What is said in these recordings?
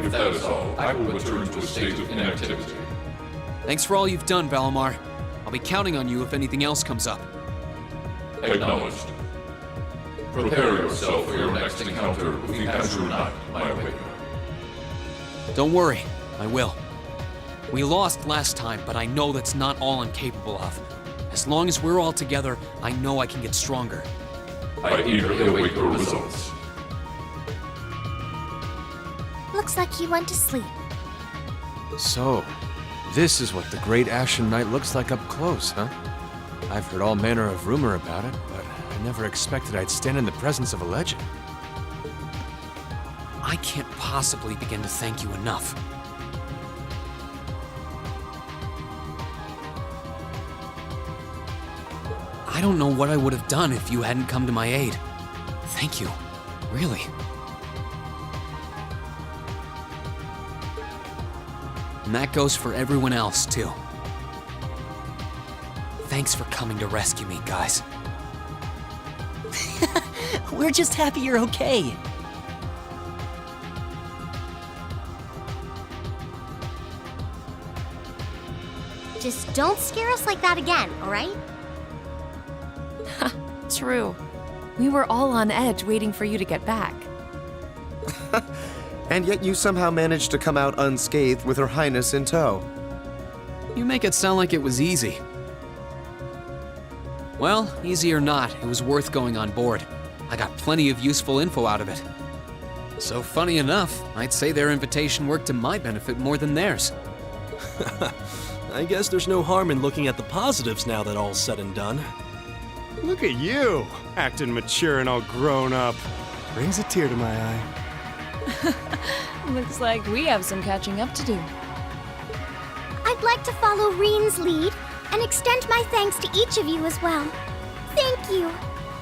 If that is all, I will return to a state of inactivity. Thanks for all you've done, Valimar. I'll be counting on you if anything else comes up. Acknowledged. Prepare yourself for your next encounter with the Azure Knight, my awakener. Don't worry, I will. We lost last time, but I know that's not all I'm capable of. As long as we're all together, I know I can get stronger. I eagerly await your results. Looks like he went to sleep. So, this is what the Great Ashen Knight looks like up close, huh? I've heard all manner of rumor about it, but I never expected I'd stand in the presence of a legend. I can't possibly begin to thank you enough. I don't know what I would have done if you hadn't come to my aid. Thank you. Really. And that goes for everyone else, too. Thanks for coming to rescue me, guys. We're just happy you're okay. Just don't scare us like that again, alright? True. We were all on edge waiting for you to get back. And yet you somehow managed to come out unscathed with Her Highness in tow. You make it sound like it was easy. Well, easy or not, it was worth going on board. I got plenty of useful info out of it. So funny enough, I'd say their invitation worked to my benefit more than theirs. I guess there's no harm in looking at the positives now that all's said and done. Look at you, acting mature and all grown up. Brings a tear to my eye. Looks like we have some catching up to do. I'd like to follow Reen's lead and extend my thanks to each of you as well. Thank you,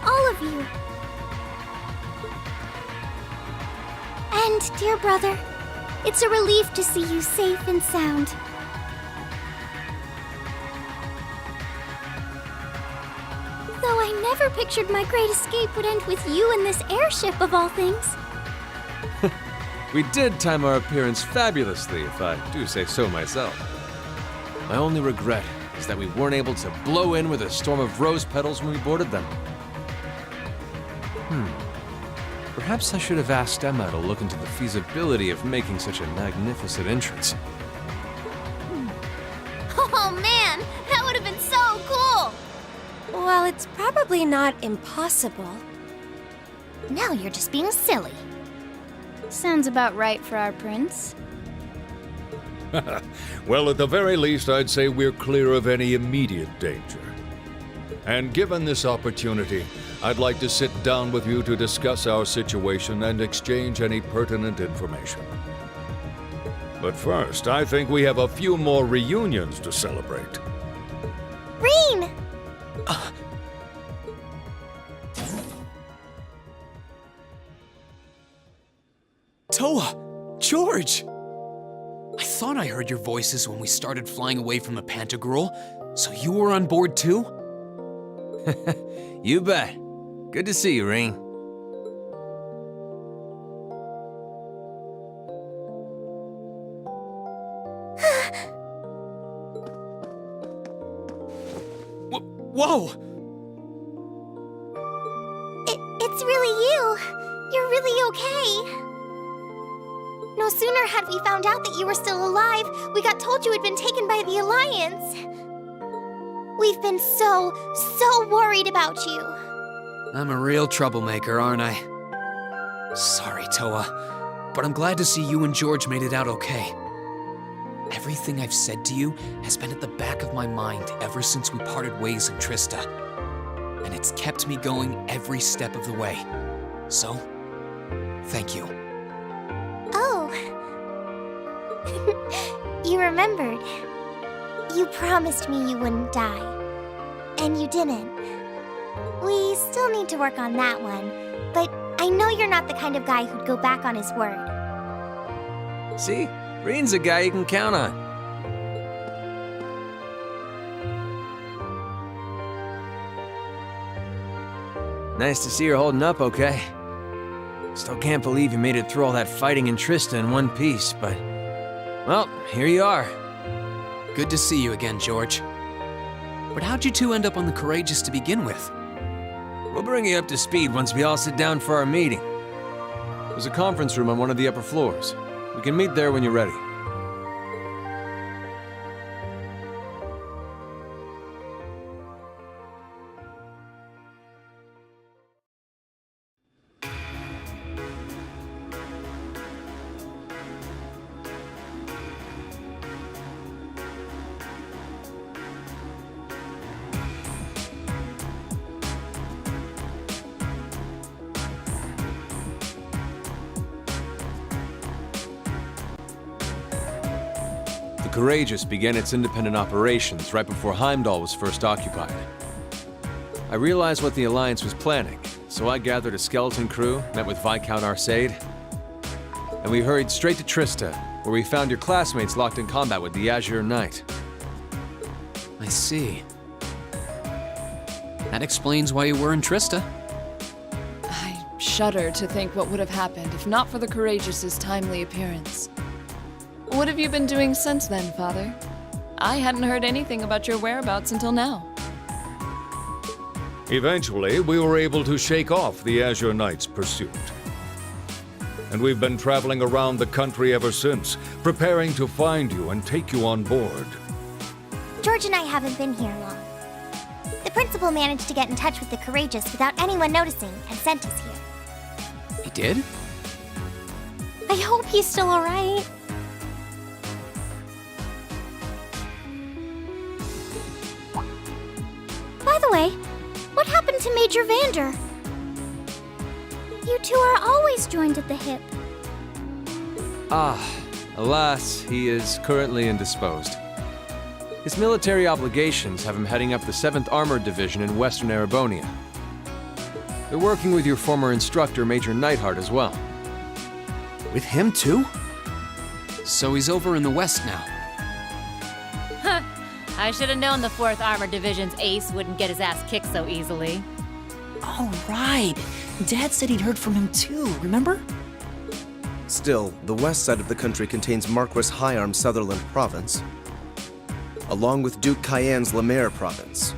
all of you. And, dear brother, it's a relief to see you safe and sound. Though I never pictured my great escape would end with you in this airship of all things. We did time our appearance fabulously, if I do say so myself. My only regret is that we weren't able to blow in with a storm of rose petals when we boarded them. Perhaps I should have asked Emma to look into the feasibility of making such a magnificent entrance. Oh man, that would have been so cool! Well, it's probably not impossible. Now you're just being silly. Sounds about right for our prince. Well, at the very least, I'd say we're clear of any immediate danger. And given this opportunity, I'd like to sit down with you to discuss our situation and exchange any pertinent information. But first, I think we have a few more reunions to celebrate. Reen! Toa! George! I thought I heard your voices when we started flying away from the Pantagruel, so you were on board too? You bet. Good to see you, Reen. Whoa! It's really you. You're really okay. No sooner had we found out that you were still alive, we got told you had been taken by the Alliance. We've been so worried about you. I'm a real troublemaker, aren't I? Sorry, Toa, but I'm glad to see you and George made it out okay. Everything I've said to you has been at the back of my mind ever since we parted ways in Trista. And it's kept me going every step of the way. So, thank you. Oh. You remembered. You promised me you wouldn't die. And you didn't. We still need to work on that one, but I know you're not the kind of guy who'd go back on his word. See? Reen's a guy you can count on. Nice to see you're holding up okay. Still can't believe you made it through all that fighting in Trista in one piece, but... well, here you are. Good to see you again, George. But how'd you two end up on the Courageous to begin with? We'll bring you up to speed once we all sit down for our meeting. There's a conference room on one of the upper floors. We can meet there when you're ready. The Courageous began its independent operations right before Heimdall was first occupied. I realized what the Alliance was planning, so I gathered a skeleton crew, met with Viscount Arcade, and we hurried straight to Trista, where we found your classmates locked in combat with the Azure Knight. I see. That explains why you were in Trista. I shudder to think what would have happened if not for the Courageous's timely appearance. What have you been doing since then, Father? I hadn't heard anything about your whereabouts until now. Eventually, we were able to shake off the Azure Knight's pursuit. And we've been traveling around the country ever since, preparing to find you and take you on board. George and I haven't been here long. The principal managed to get in touch with the Courageous without anyone noticing and sent us here. He did? I hope he's still alright. By the way, what happened to Major Vander? You two are always joined at the hip. Alas, he is currently indisposed. His military obligations have him heading up the 7th Armored Division in Western Erebonia. They're working with your former instructor, Major Neidhart, as well. With him too? So he's over in the West now. Huh. I should have known the 4th Armored Division's ace wouldn't get his ass kicked so easily. Oh, right. Dad said he'd heard from him too, remember? Still, the west side of the country contains Marquis Hyarm's Sutherland province, along with Duke Cayenne's Lemaire province.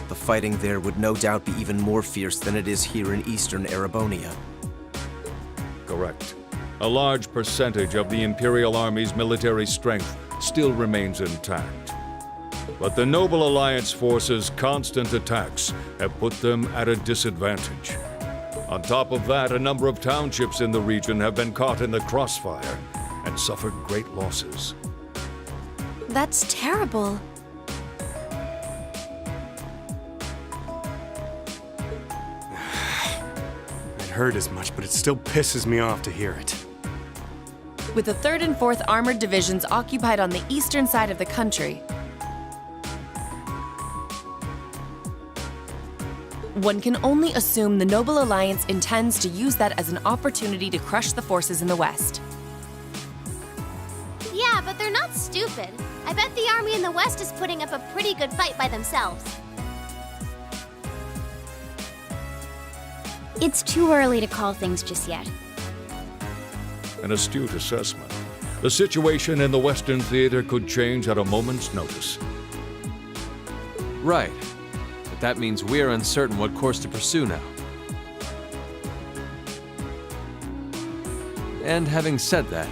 The fighting there would no doubt be even more fierce than it is here in eastern Erebonia. Correct. A large percentage of the Imperial Army's military strength still remains intact. But the Noble Alliance forces' constant attacks have put them at a disadvantage. On top of that, a number of townships in the region have been caught in the crossfire and suffered great losses. That's terrible. It hurt as much, but it still pisses me off to hear it. With the 3rd and 4th Armored Divisions occupied on the eastern side of the country, one can only assume the Noble Alliance intends to use that as an opportunity to crush the forces in the West. Yeah, but they're not stupid. I bet the army in the West is putting up a pretty good fight by themselves. It's too early to call things just yet. An astute assessment. The situation in the Western Theater could change at a moment's notice. Right. But that means we're uncertain what course to pursue now. And having said that,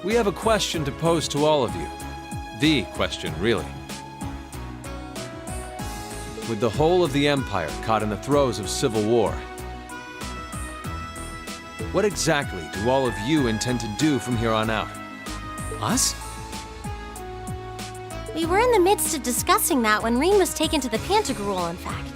we have a question to pose to all of you. The question, really. With the whole of the Empire caught in the throes of civil war, what exactly do all of you intend to do from here on out? Us? We were in the midst of discussing that when Rean was taken to the Pantagruel, in fact.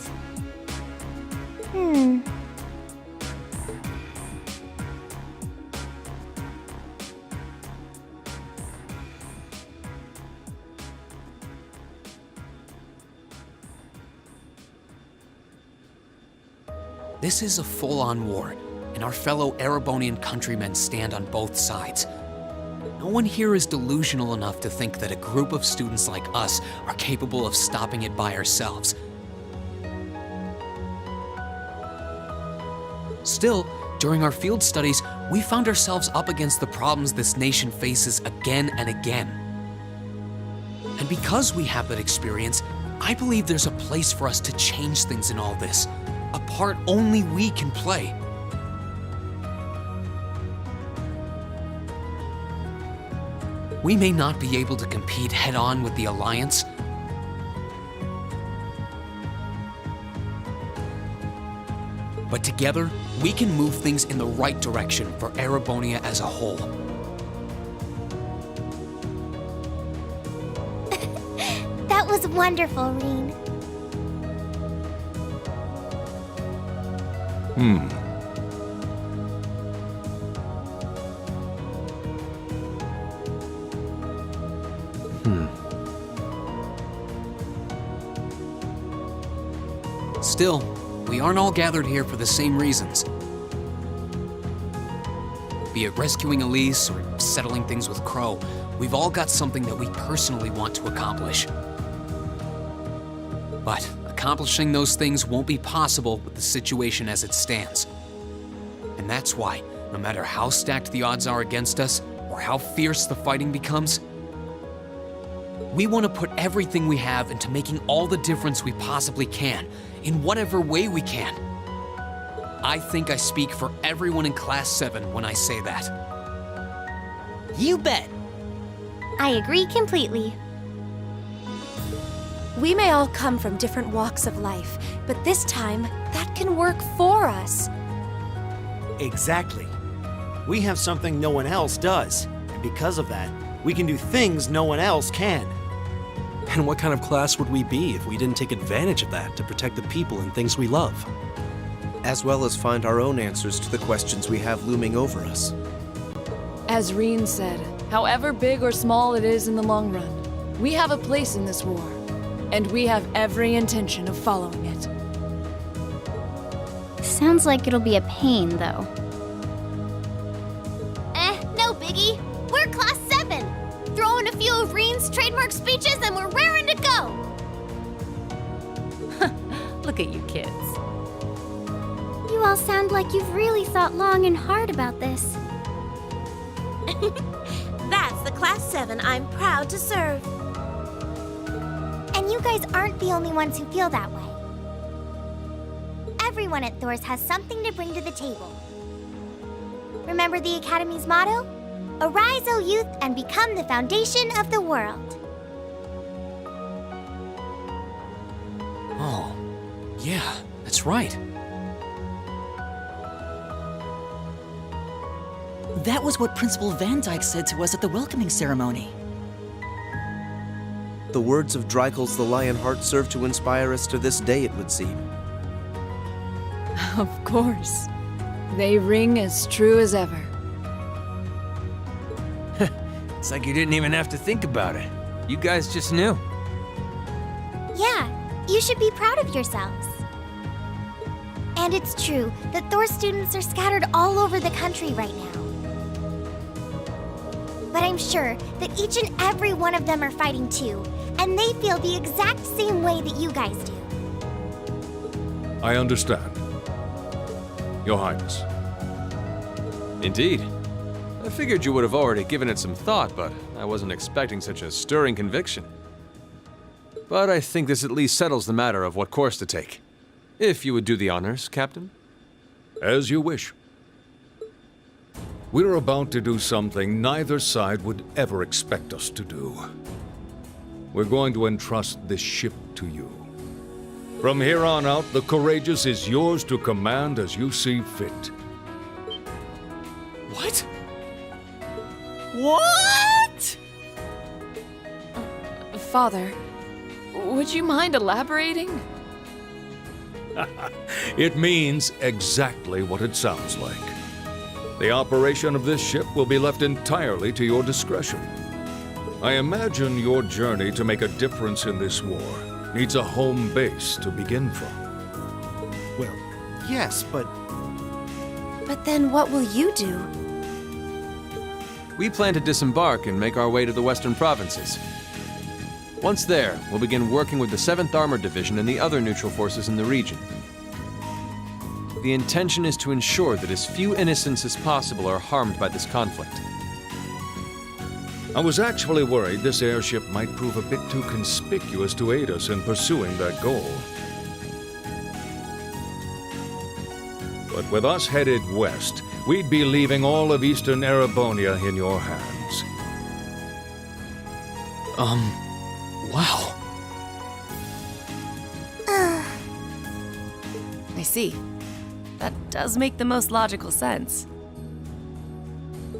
This is a full-on war, and our fellow Erebonian countrymen stand on both sides. No one here is delusional enough to think that a group of students like us are capable of stopping it by ourselves. Still, during our field studies, we found ourselves up against the problems this nation faces again and again. And because we have that experience, I believe there's a place for us to change things in all this, a part only we can play. We may not be able to compete head-on with the Alliance, but together, we can move things in the right direction for Erebonia as a whole. That was wonderful, Reen. Still, we aren't all gathered here for the same reasons. Be it rescuing Elise or settling things with Crow, we've all got something that we personally want to accomplish. But accomplishing those things won't be possible with the situation as it stands. And that's why, no matter how stacked the odds are against us, or how fierce the fighting becomes, we want to put everything we have into making all the difference we possibly can, in whatever way we can. I think I speak for everyone in Class 7 when I say that. You bet. I agree completely. We may all come from different walks of life, but this time, that can work for us. Exactly. We have something no one else does, and because of that, we can do things no one else can. And what kind of class would we be if we didn't take advantage of that to protect the people and things we love? As well as find our own answers to the questions we have looming over us. As Reen said, however big or small it is in the long run, we have a place in this war, and we have every intention of following it. Sounds like it'll be a pain, though. No biggie. We're Class 7. Throw in a few of Reen's trademark speeches and we're raring to go. Look at you kids. You all sound like you've really thought long and hard about this. That's the Class 7 I'm proud to serve. And you guys aren't the only ones who feel that way. Everyone at Thors has something to bring to the table. Remember the Academy's motto? Arise, O youth, and become the foundation of the world. Oh, yeah, that's right. That was what Principal Van Dyke said to us at the welcoming ceremony. The words of Dreikel's the Lionheart serve to inspire us to this day, it would seem. Of course. They ring as true as ever. It's like you didn't even have to think about it. You guys just knew. Yeah, you should be proud of yourselves. And it's true that Thors students are scattered all over the country right now. But I'm sure that each and every one of them are fighting too, and they feel the exact same way that you guys do. I understand. Your Highness. Indeed. I figured you would have already given it some thought, but I wasn't expecting such a stirring conviction. But I think this at least settles the matter of what course to take. If you would do the honors, Captain. As you wish. We're about to do something neither side would ever expect us to do. We're going to entrust this ship to you. From here on out, the Courageous is yours to command as you see fit. What? What? Father, would you mind elaborating? It means exactly what it sounds like. The operation of this ship will be left entirely to your discretion. I imagine your journey to make a difference in this war needs a home base to begin from. Well, yes, but But then what will you do? We plan to disembark and make our way to the western provinces. Once there, we'll begin working with the 7th Armored Division and the other neutral forces in the region. the intention is to ensure that as few innocents as possible are harmed by this conflict. I was actually worried this airship might prove a bit too conspicuous to aid us in pursuing that goal. But with us headed west, we'd be leaving all of Eastern Erebonia in your hands. Wow. I see. That does make the most logical sense.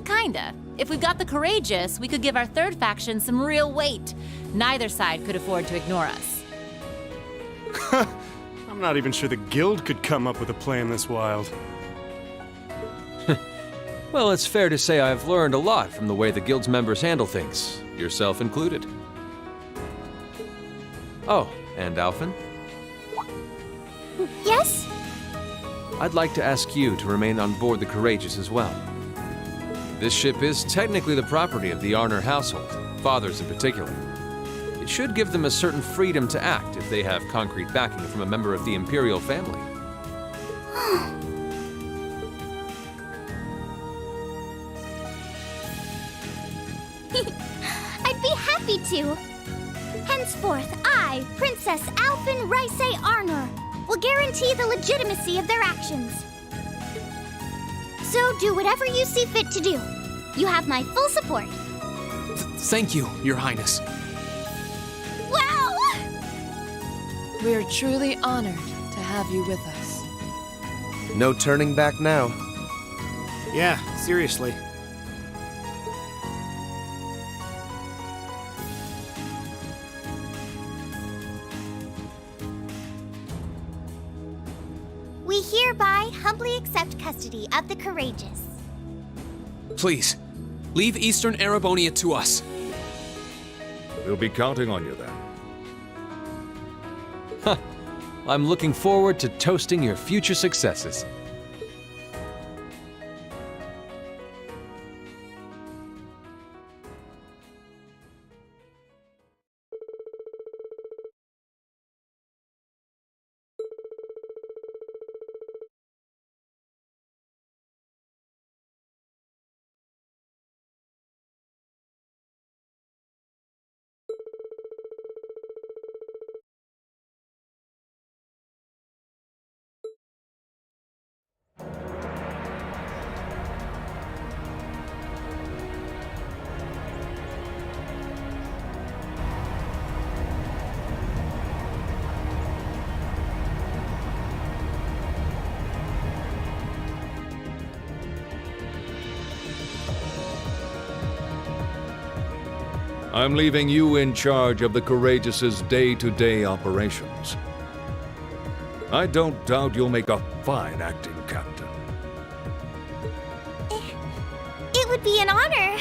Kinda. If we've got the Courageous, we could give our third faction some real weight. Neither side could afford to ignore us. I'm not even sure the Guild could come up with a plan this wild. Well, it's fair to say I've learned a lot from the way the Guild's members handle things, yourself included. Oh, and Alphen? Yes? I'd like to ask you to remain on board the Courageous as well. This ship is technically the property of the Arner household, fathers in particular. It should give them a certain freedom to act if they have concrete backing from a member of the Imperial family. I'd be happy to. Henceforth, I, Princess Alphen Raisay Arner, will guarantee the legitimacy of their actions. So do whatever you see fit to do. You have my full support. Thank you, Your Highness. Wow! We're truly honored to have you with us. No turning back now. Yeah, seriously. We hereby humbly accept custody of the Courageous. Please, leave Eastern Erebonia to us. We'll be counting on you then. I'm looking forward to toasting your future successes. I'm leaving you in charge of the Courageous's day-to-day operations. I don't doubt you'll make a fine acting captain. It would be an honor.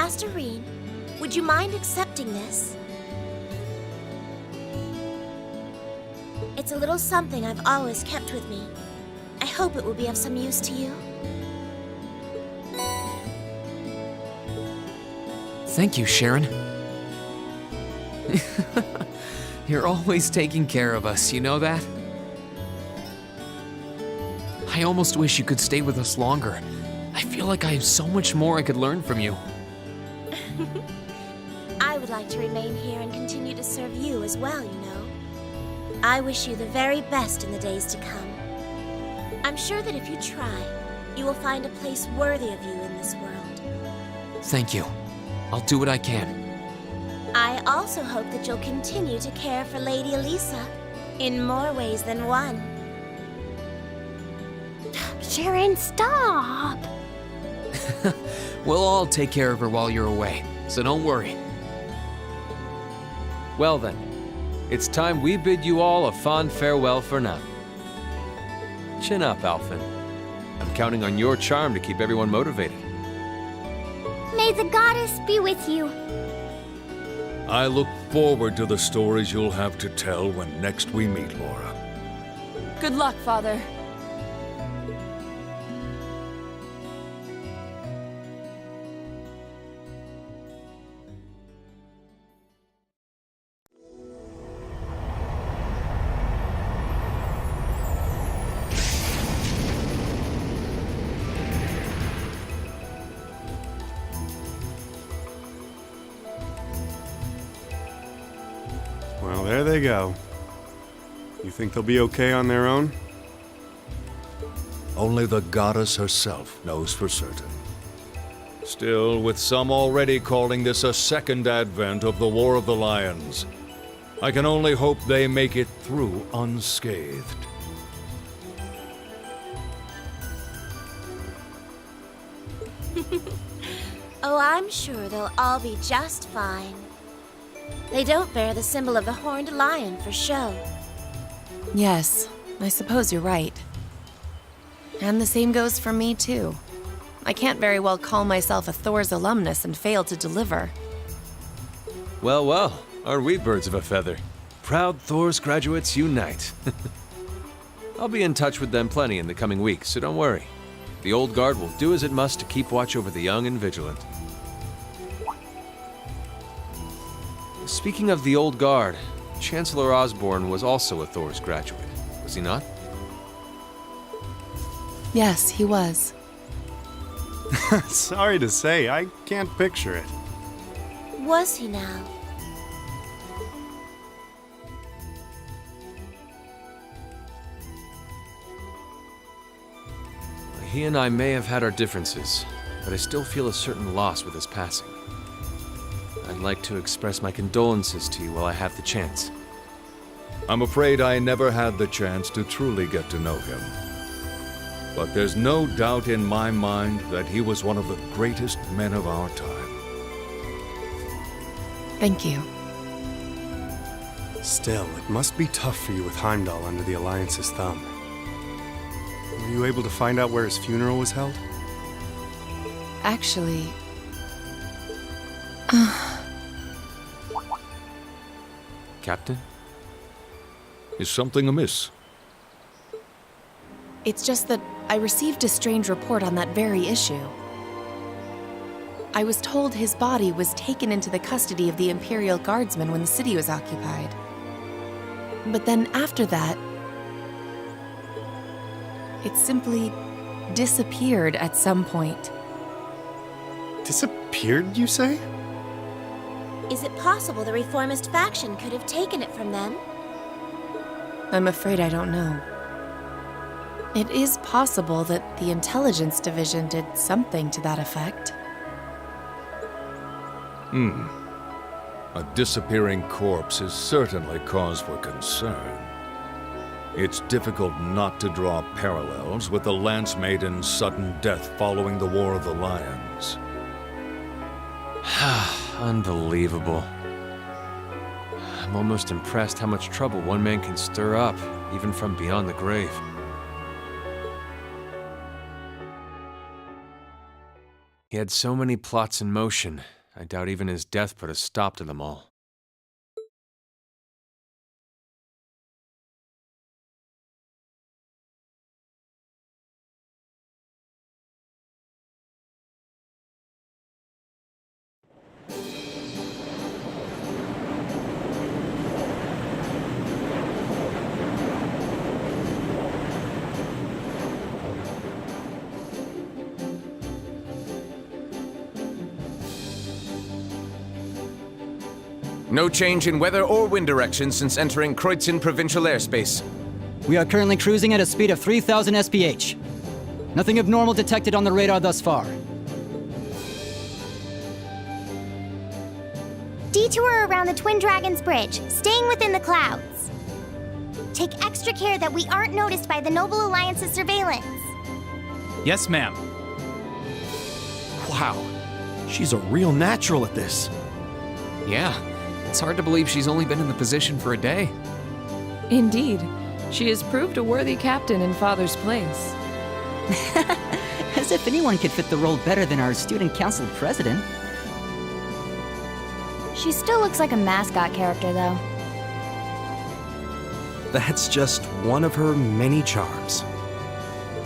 Master Reen, would you mind accepting this? It's a little something I've always kept with me. I hope it will be of some use to you. Thank you, Sharon. You're always taking care of us, you know that? I almost wish you could stay with us longer. I feel like I have so much more I could learn from you. I would like to remain here and continue to serve you as well, you know. I wish you the very best in the days to come. I'm sure that if you try, you will find a place worthy of you in this world. Thank you. I'll do what I can. I also hope that you'll continue to care for Lady Elisa in more ways than one. Sharon, stop! We'll all take care of her while you're away, so don't worry. Well then, it's time we bid you all a fond farewell for now. Chin up, Alphen. I'm counting on your charm to keep everyone motivated. May the goddess be with you. I look forward to the stories you'll have to tell when next we meet, Laura. Good luck, Father. Well, there they go. You think they'll be okay on their own? Only the goddess herself knows for certain. Still, with some already calling this a second advent of the War of the Lions, I can only hope they make it through unscathed. Oh, I'm sure they'll all be just fine. They don't bear the symbol of the horned lion for show. Yes, I suppose you're right. And the same goes for me, too. I can't very well call myself a Thor's alumnus and fail to deliver. Well, well, aren't we birds of a feather? Proud Thor's graduates unite. I'll be in touch with them plenty in the coming weeks, so don't worry. The Old Guard will do as it must to keep watch over the young and vigilant. Speaking of the Old Guard, Chancellor Osborne was also a Thor's graduate, was he not? Yes, he was. Sorry to say, I can't picture it. Was he now? He and I may have had our differences, but I still feel a certain loss with his passing. I'd like to express my condolences to you while I have the chance. I'm afraid I never had the chance to truly get to know him. But there's no doubt in my mind that he was one of the greatest men of our time. Thank you. Still, it must be tough for you with Heimdall under the Alliance's thumb. Were you able to find out where his funeral was held? Actually... Captain? Is something amiss? It's just that I received a strange report on that very issue. I was told his body was taken into the custody of the Imperial Guardsmen when the city was occupied. But then after that, it simply disappeared at some point. Disappeared, you say? Is it possible the Reformist faction could have taken it from them? I'm afraid I don't know. It is possible that the Intelligence Division did something to that effect. A disappearing corpse is certainly cause for concern. It's difficult not to draw parallels with the Lance Maiden's sudden death following the War of the Lions. Unbelievable. I'm almost impressed how much trouble one man can stir up, even from beyond the grave. He had so many plots in motion, I doubt even his death put a stop to them all. No change in weather or wind direction since entering Kreutzen provincial airspace. We are currently cruising at a speed of 3,000 SPH. Nothing abnormal detected on the radar thus far. Detour around the Twin Dragons Bridge, staying within the clouds. Take extra care that we aren't noticed by the Noble Alliance's surveillance. Yes, ma'am. Wow. She's a real natural at this. Yeah, it's hard to believe she's only been in the position for a day. Indeed. She has proved a worthy captain in Father's place. As if anyone could fit the role better than our student council president. She still looks like a mascot character, though. That's just one of her many charms.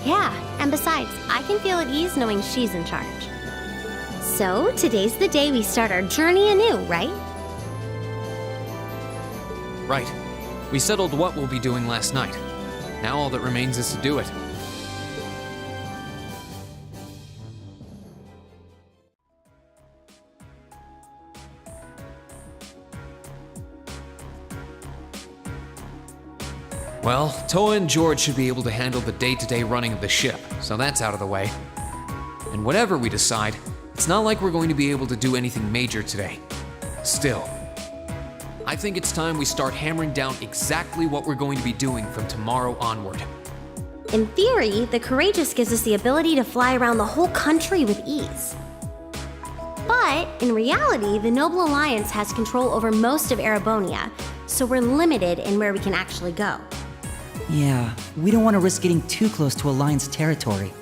Yeah, and besides, I can feel at ease knowing she's in charge. So, today's the day we start our journey anew, right? Right. We settled what we'll be doing last night. Now all that remains is to do it. Well, Toa and George should be able to handle the day-to-day running of the ship, so that's out of the way. And whatever we decide, it's not like we're going to be able to do anything major today. Still, I think it's time we start hammering down exactly what we're going to be doing from tomorrow onward. In theory, the Courageous gives us the ability to fly around the whole country with ease. But, in reality, the Noble Alliance has control over most of Erebonia, so we're limited in where we can actually go. Yeah, we don't want to risk getting too close to Alliance territory.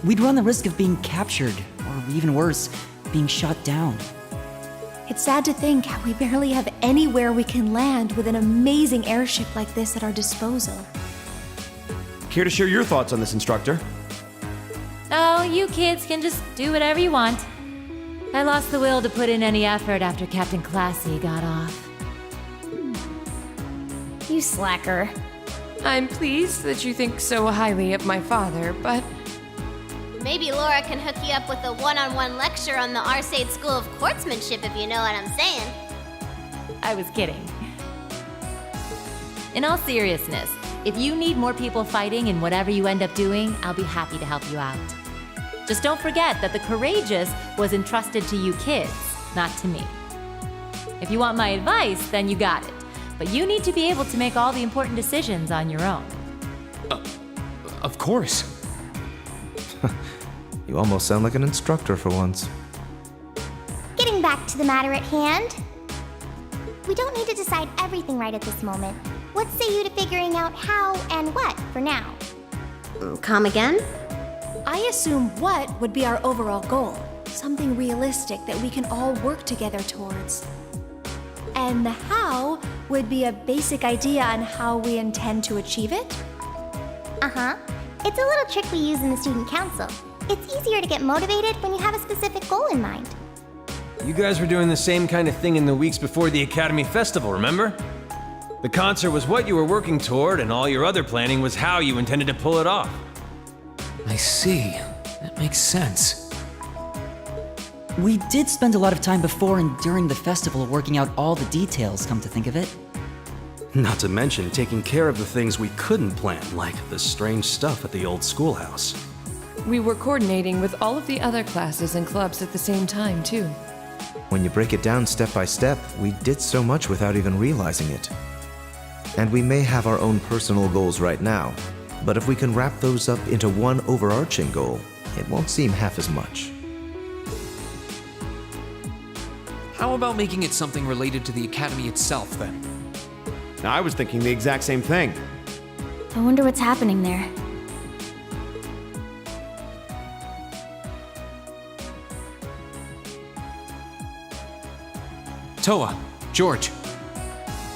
We'd run the risk of being captured, or even worse, being shot down. It's sad to think how we barely have anywhere we can land with an amazing airship like this at our disposal. Care to share your thoughts on this, instructor? Oh, you kids can just do whatever you want. I lost the will to put in any effort after Captain Classy got off. You slacker. I'm pleased that you think so highly of my father, but Maybe Laura can hook you up with a one-on-one lecture on the Arcade School of Quartzmanship, if you know what I'm saying. I was kidding. In all seriousness, if you need more people fighting in whatever you end up doing, I'll be happy to help you out. Just don't forget that the Courageous was entrusted to you kids, not to me. If you want my advice, then you got it. But you need to be able to make all the important decisions on your own. Of course. You almost sound like an instructor for once. Getting back to the matter at hand. We don't need to decide everything right at this moment. What say you to figuring out how and what for now? Come again? I assume what would be our overall goal. Something realistic that we can all work together towards. And the how would be a basic idea on how we intend to achieve it? Uh-huh. It's a little trick we use in the student council. It's easier to get motivated when you have a specific goal in mind. You guys were doing the same kind of thing in the weeks before the Academy Festival, remember? The concert was what you were working toward, and all your other planning was how you intended to pull it off. I see. That makes sense. We did spend a lot of time before and during the festival working out all the details, come to think of it. Not to mention taking care of the things we couldn't plan, like the strange stuff at the old schoolhouse. we were coordinating with all of the other classes and clubs at the same time, too. When you break it down step by step, we did so much without even realizing it. And we may have our own personal goals right now, but if we can wrap those up into one overarching goal, it won't seem half as much. How about making it something related to the Academy itself, then? I was thinking the exact same thing. I wonder what's happening there. Toa, George.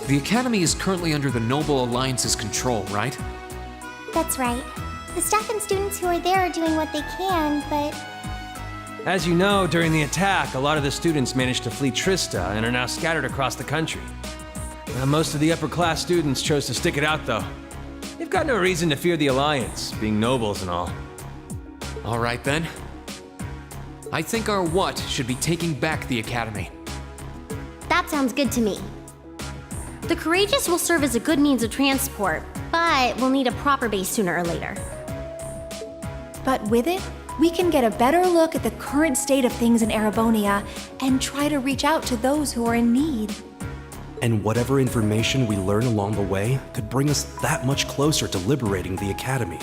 The Academy is currently under the Noble Alliance's control, right? That's right. The staff and students who are there are doing what they can, but As you know, during the attack, a lot of the students managed to flee Trista and are now scattered across the country. Most of the upper class students chose to stick it out, though. They've got no reason to fear the Alliance, being nobles and all. All right then. I think our what should be taking back the Academy. That sounds good to me. The Courageous will serve as a good means of transport, but we'll need a proper base sooner or later. But with it, we can get a better look at the current state of things in Erebonia and try to reach out to those who are in need. And whatever information we learn along the way could bring us that much closer to liberating the Academy.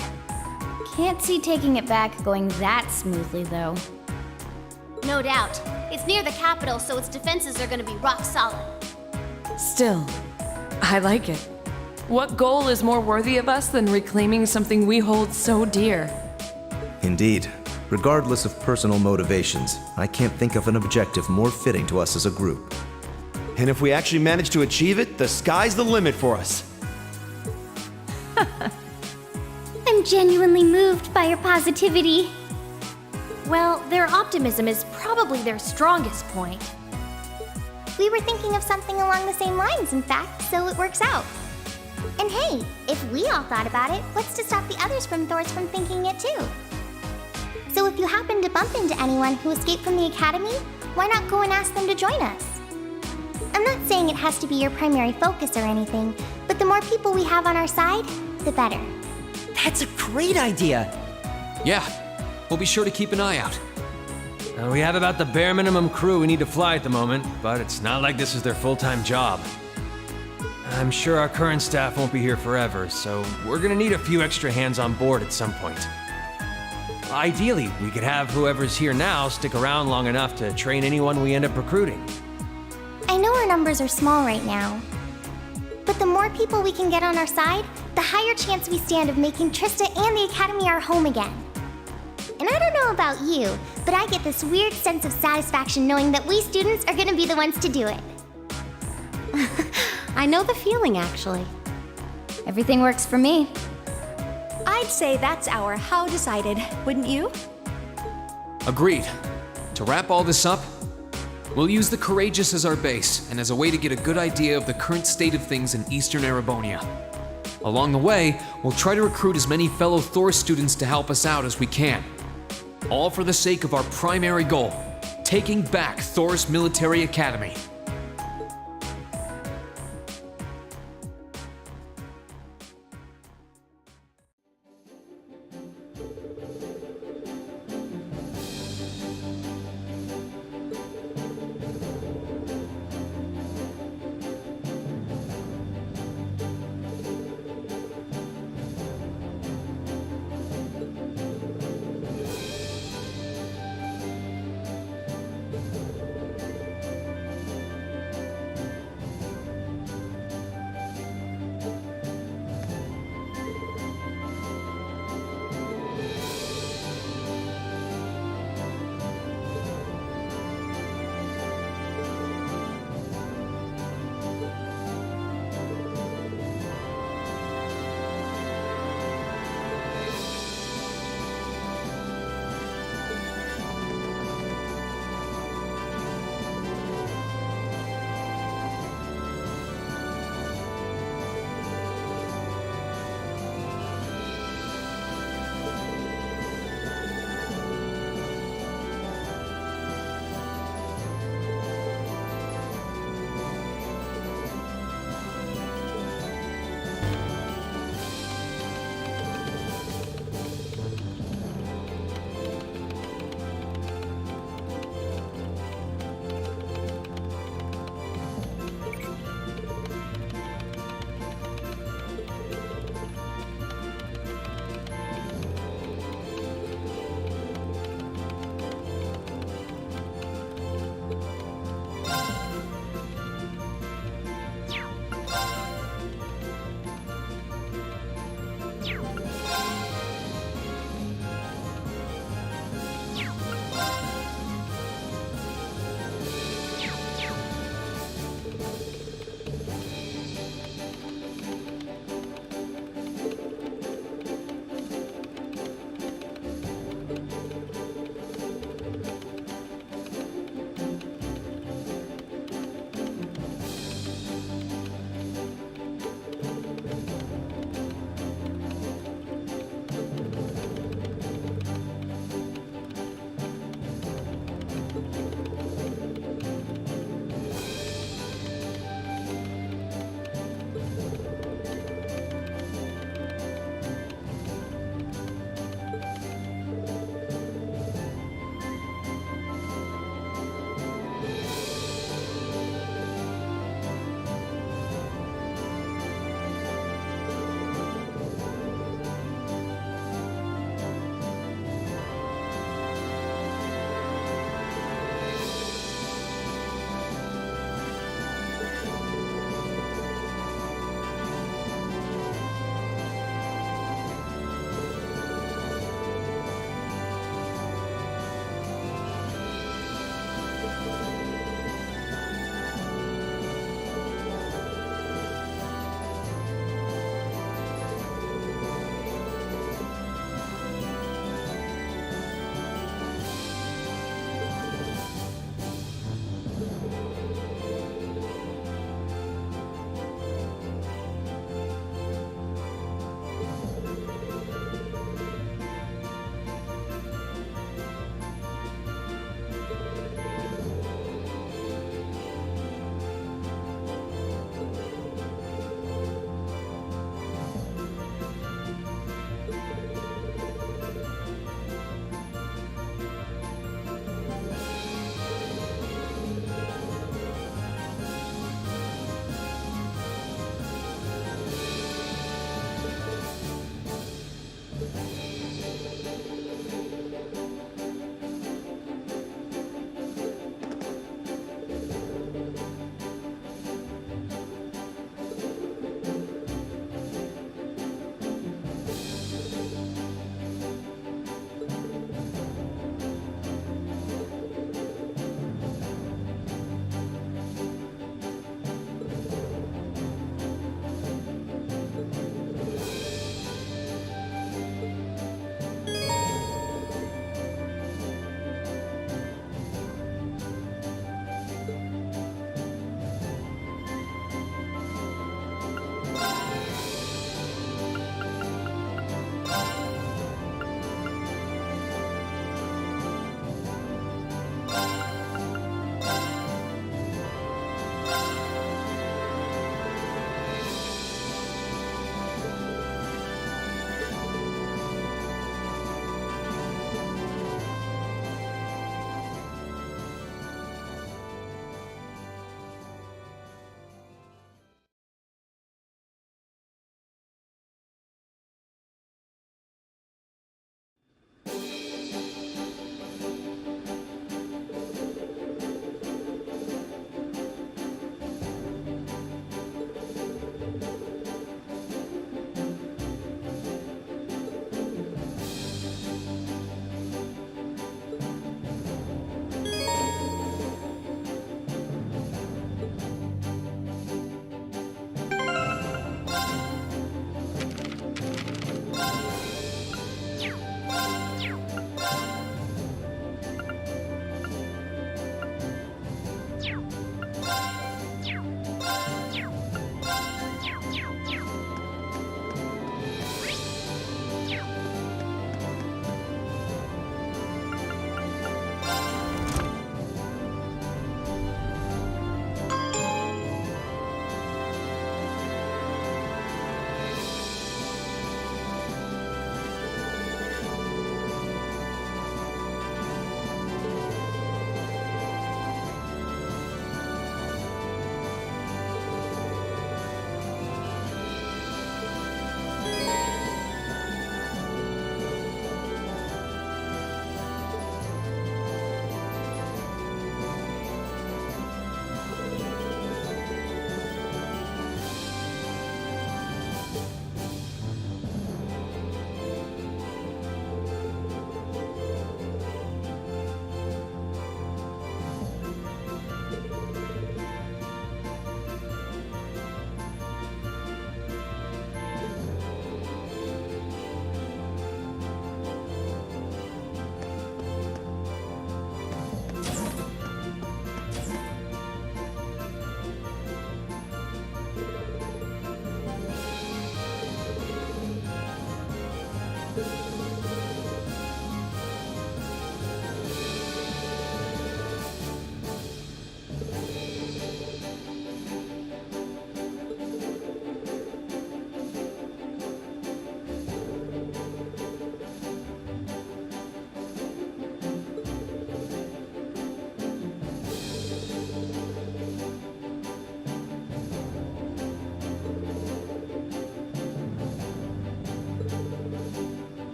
Can't see taking it back going that smoothly, though. No doubt. It's near the capital, so its defenses are gonna be rock solid. Still, I like it. What goal is more worthy of us than reclaiming something we hold so dear? Indeed. Regardless of personal motivations, I can't think of an objective more fitting to us as a group. And if we actually manage to achieve it, the sky's the limit for us. I'm genuinely moved by your positivity. Well, their optimism is probably their strongest point. we were thinking of something along the same lines, in fact, so it works out. And hey, if we all thought about it, what's to stop the others from Thors from thinking it too? So if you happen to bump into anyone who escaped from the Academy, why not go and ask them to join us? I'm not saying it has to be your primary focus or anything, but the more people we have on our side, the better. That's a great idea! Yeah, we'll be sure to keep an eye out. We have about the bare minimum crew we need to fly at the moment, but it's not like this is their full-time job. I'm sure our current staff won't be here forever, so we're gonna need a few extra hands on board at some point. Ideally, we could have whoever's here now stick around long enough to train anyone we end up recruiting. I know our numbers are small right now, but the more people we can get on our side, the higher chance we stand of making Trista and the Academy our home again. And I don't know about you, but I get this weird sense of satisfaction knowing that we students are gonna be the ones to do it. I know the feeling, actually. Everything works for me. I'd say that's our how decided, wouldn't you? Agreed. To wrap all this up, we'll use the Courageous as our base and as a way to get a good idea of the current state of things in Eastern Erebonia. Along the way, we'll try to recruit as many fellow Thor students to help us out as we can. All for the sake of our primary goal, taking back Thor's Military Academy.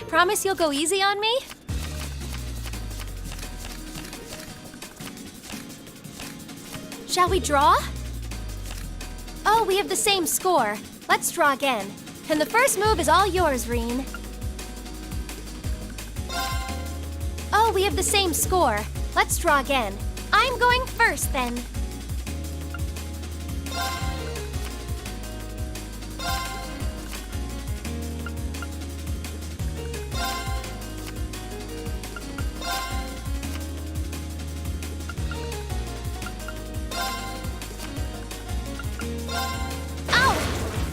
Promise you'll go easy on me? Shall we draw? Oh, we have the same score. Let's draw again. And the first move is all yours, Reen. Oh, we have the same score. Let's draw again. I'm going first, then.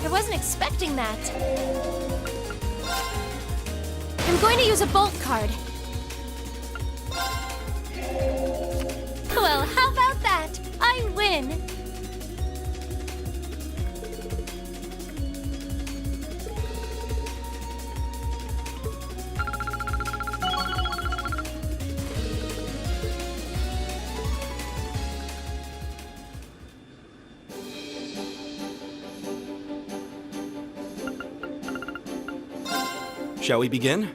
I wasn't expecting that. I'm going to use a bolt card. Well, how about that? I win. Shall we begin?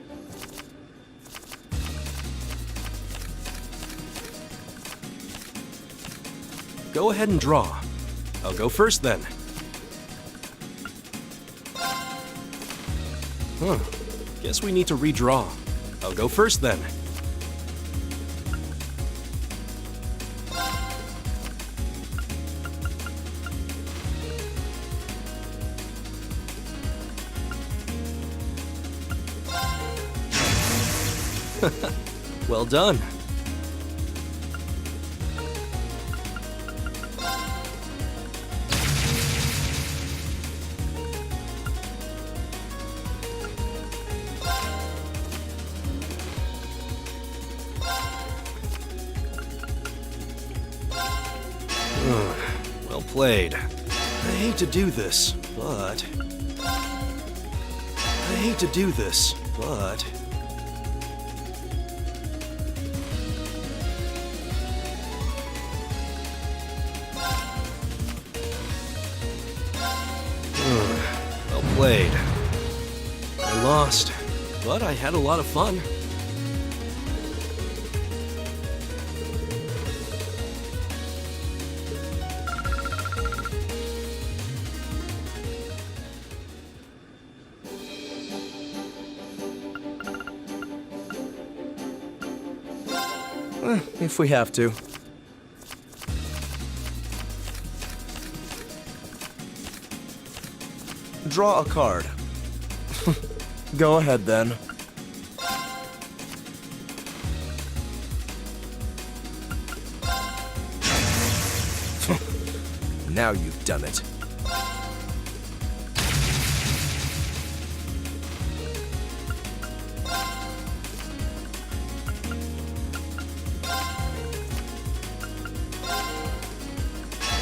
Go ahead and draw. I'll go first then. Huh. Guess we need to redraw. I'll go first then. Well done. Well played. I hate to do this, but... Well played. I lost, but I had a lot of fun. If we have to. Draw a card. Go ahead then. Now you've done it.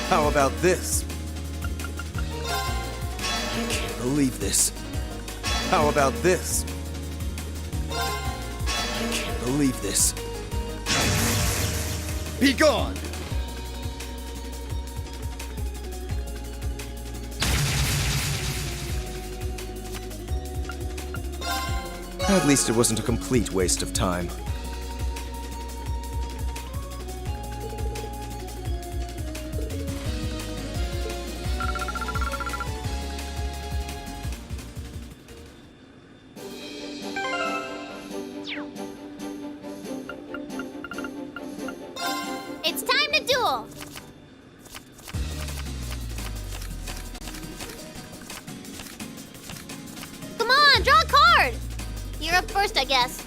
How about this? I can't believe this. How about this? I can't believe this. Be gone! At least it wasn't a complete waste of time. It's time to duel! Come on, draw a card! You're up first, I guess.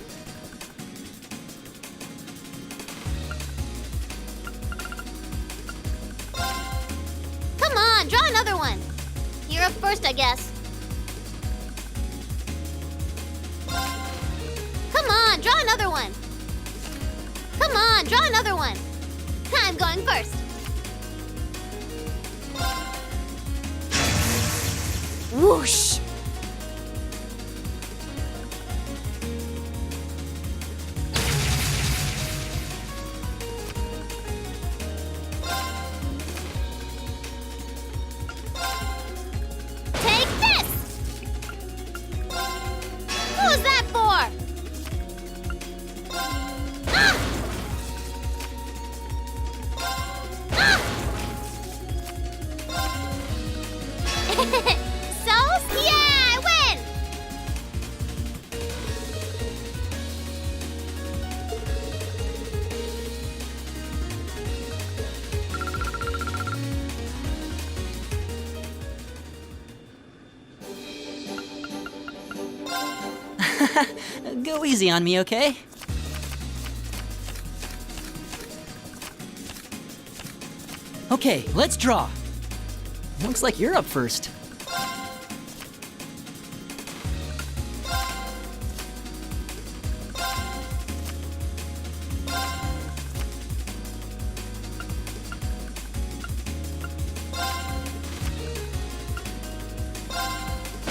Come on, draw another one. You're up first, I guess. Come on, draw another one. Come on, draw another one. I'm going first. Whoosh! Take this! Who's that Go easy on me, okay? Okay, let's draw. Looks like you're up first.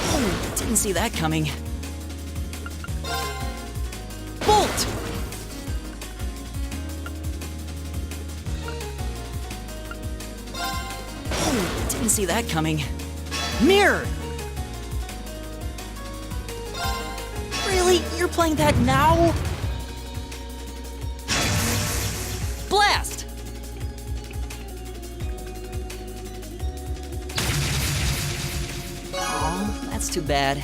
Oh, didn't see that coming. Bolt! Oh, didn't see that coming. Mirror! Really? You're playing that now? Blast! Oh, that's too bad.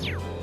you.